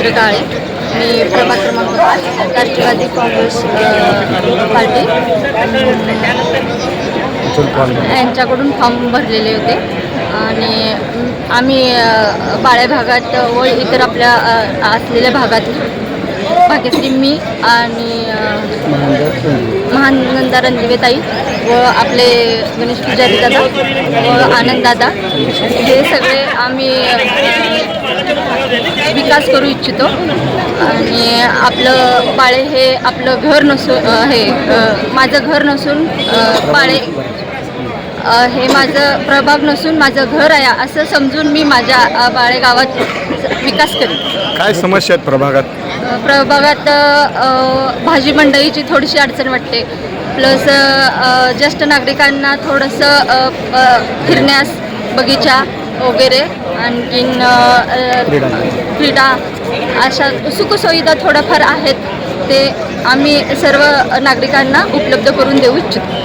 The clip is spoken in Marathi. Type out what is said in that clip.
रवींद्र काळे. मी प्रभाग क्रमांक 5 राष्ट्रवादी काँग्रेस पार्टी यांच्याकडून फॉर्म भरलेले होते आणि आम्ही बाळे भागात व इतर आपल्या असलेल्या भागात भाग्यश्री मी आणि महानंदा रणदिवेताई व आपले गणेश पुजारी दादा व आनंद दादा हे सगळे आम्ही विकास करू इच्छितो आणि आपलं बाळे हे आपलं घर नसून हे माझं घर नसून बाळे हे माझं प्रभाग नसून माझं घर आहे असं समजून मी माझ्या बाळे गावात विकास करेन. काय समस्या आहेत प्रभागात? प्रभागात भाजी मंडईची थोडीशी अडचण वाटते. प्लस ज्येष्ठ नागरिकांना थोडंसं फिरण्यास बगीचा वगैरे आणखीन क्रीडा अशा सुखसुविधा थोड्याफार आहेत ते आम्ही सर्व नागरिकांना उपलब्ध करून देऊ इच्छितो.